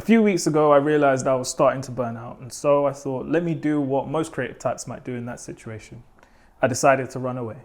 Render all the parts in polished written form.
A few weeks ago, I realized I was starting to burn out, and so I thought, let me do what most creative types might do in that situation. I decided to run away.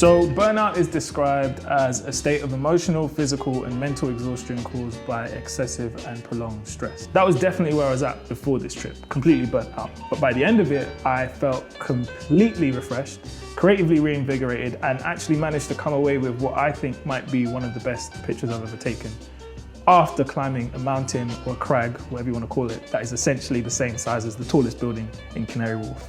So burnout is described as a state of emotional, physical, and mental exhaustion caused by excessive and prolonged stress. That was definitely where I was at before this trip, completely burnt out. But by the end of it, I felt completely refreshed, creatively reinvigorated, and actually managed to come away with what I think might be one of the best pictures I've ever taken. After climbing a mountain or a crag, whatever you want to call it, that is essentially the same size as the tallest building in Canary Wharf.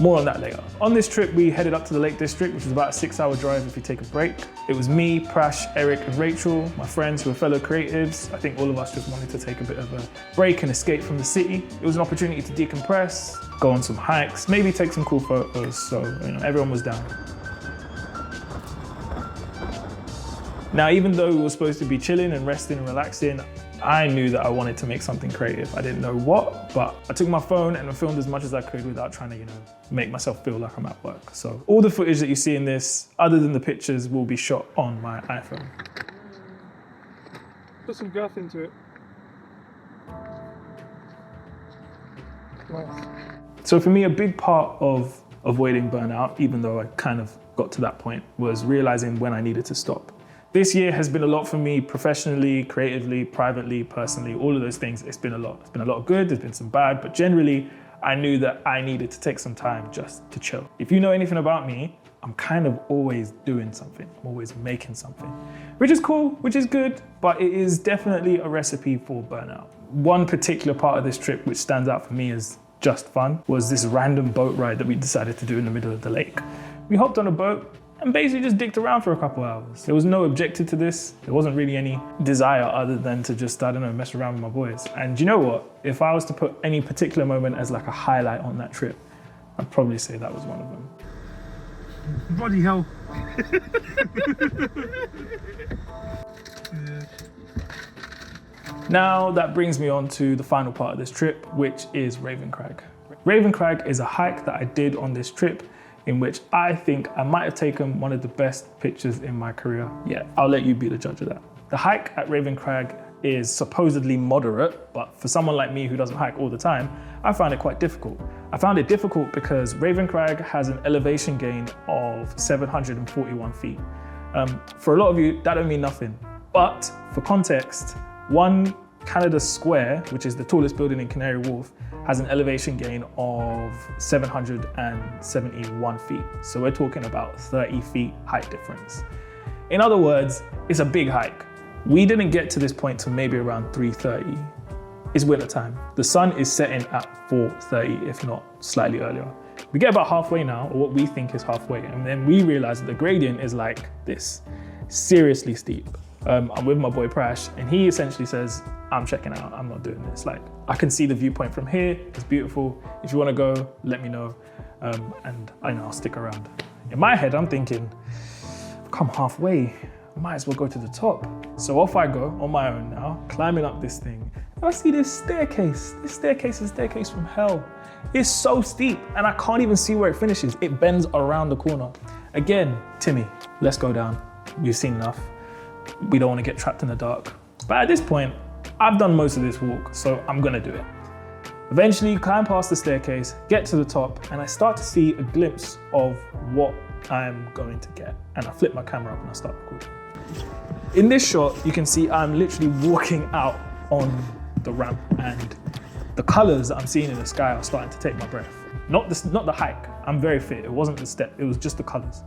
More on that later. On this trip, we headed up to the Lake District, which is about a 6-hour drive if you take a break. It was me, Prash, Eric, and Rachel, my friends who were fellow creatives. I think all of us just wanted to take a bit of a break and escape from the city. It was an opportunity to decompress, go on some hikes, maybe take some cool photos, so everyone was down. Now, even though we were supposed to be chilling and resting and relaxing, I knew that I wanted to make something creative. I didn't know what, but I took my phone and I filmed as much as I could without trying to, make myself feel like I'm at work. So all the footage that you see in this, other than the pictures, will be shot on my iPhone. Put some girth into it. Nice. So for me, a big part of avoiding burnout, even though I kind of got to that point, was realizing when I needed to stop. This year has been a lot for me professionally, creatively, privately, personally, all of those things. It's been a lot. It's been a lot of good, there's been some bad, but generally, I knew that I needed to take some time just to chill. If you know anything about me, I'm kind of always doing something. I'm always making something, which is cool, which is good, but it is definitely a recipe for burnout. One particular part of this trip which stands out for me as just fun was this random boat ride that we decided to do in the middle of the lake. We hopped on a boat and basically just dicked around for a couple hours. There was no objective to this. There wasn't really any desire other than to just, mess around with my boys. And you know what? If I was to put any particular moment as like a highlight on that trip, I'd probably say that was one of them. Bloody hell. Now that brings me on to the final part of this trip, which is Cragg. Cragg is a hike that I did on this trip in which I think I might have taken one of the best pictures in my career yet. I'll let you be the judge of that. The hike at Cragg is supposedly moderate, but for someone like me who doesn't hike all the time, I found it quite difficult. I found it difficult because Cragg has an elevation gain of 741 feet. For a lot of you, that don't mean nothing. But for context, One Canada Square, which is the tallest building in Canary Wharf, has an elevation gain of 771 feet. So we're talking about 30 feet height difference. In other words, it's a big hike. We didn't get to this point till maybe around 3:30. It's winter time. The sun is setting at 4:30, if not slightly earlier. We get about halfway now, or what we think is halfway, and then we realize that the gradient is like this, seriously steep. I'm with my boy Prash, and he essentially says, I'm checking out, I'm not doing this. Like, I can see the viewpoint from here, it's beautiful. If you wanna go, let me know, and I know I'll stick around. In my head, I'm thinking, come halfway, might as well go to the top. So off I go on my own now, climbing up this thing. And I see this staircase. This staircase is a staircase from hell. It's so steep, and I can't even see where it finishes. It bends around the corner. Again, Timmy, let's go down. We've seen enough. We don't want to get trapped in the dark. But at this point, I've done most of this walk, so I'm gonna do it. Eventually, climb past the staircase, get to the top, and I start to see a glimpse of what I'm going to get. And I flip my camera up and I start recording. In this shot, you can see I'm literally walking out on the ramp, and the colors that I'm seeing in the sky are starting to take my breath. Not the hike, I'm very fit. It wasn't the step, it was just the colors.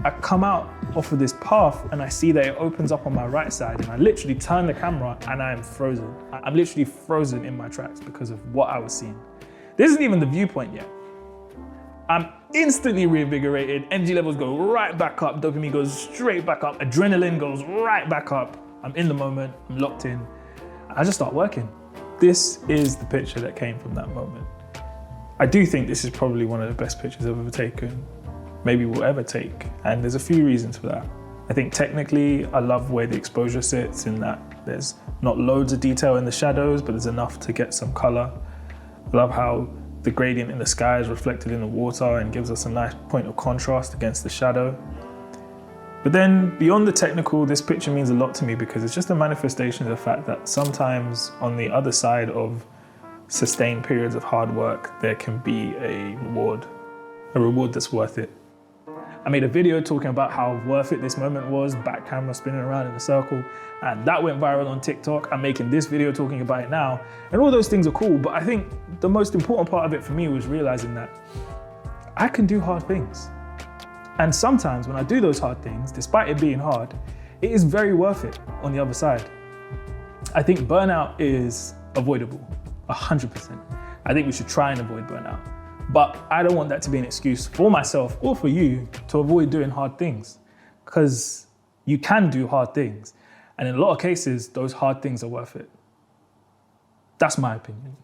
I come out off of this path and I see that it opens up on my right side, and I literally turn the camera and I am frozen. I'm literally frozen in my tracks because of what I was seeing. This isn't even the viewpoint yet. I'm instantly reinvigorated, energy levels go right back up, dopamine goes straight back up, adrenaline goes right back up. I'm in the moment, I'm locked in. I just start working. This is the picture that came from that moment. I do think this is probably one of the best pictures I've ever taken, maybe will ever take, and there's a few reasons for that. I think technically, I love where the exposure sits in that there's not loads of detail in the shadows, but there's enough to get some color. I love how the gradient in the sky is reflected in the water and gives us a nice point of contrast against the shadow. But then beyond the technical, this picture means a lot to me because it's just a manifestation of the fact that sometimes on the other side of sustained periods of hard work, there can be a reward that's worth it. I made a video talking about how worth it this moment was, back camera spinning around in a circle, and that went viral on TikTok. I'm making this video talking about it now, and all those things are cool, but I think the most important part of it for me was realizing that I can do hard things. And sometimes when I do those hard things, despite it being hard, it is very worth it on the other side. I think burnout is avoidable, 100%. I think we should try and avoid burnout. But I don't want that to be an excuse for myself or for you to avoid doing hard things, because you can do hard things. And in a lot of cases, those hard things are worth it. That's my opinion.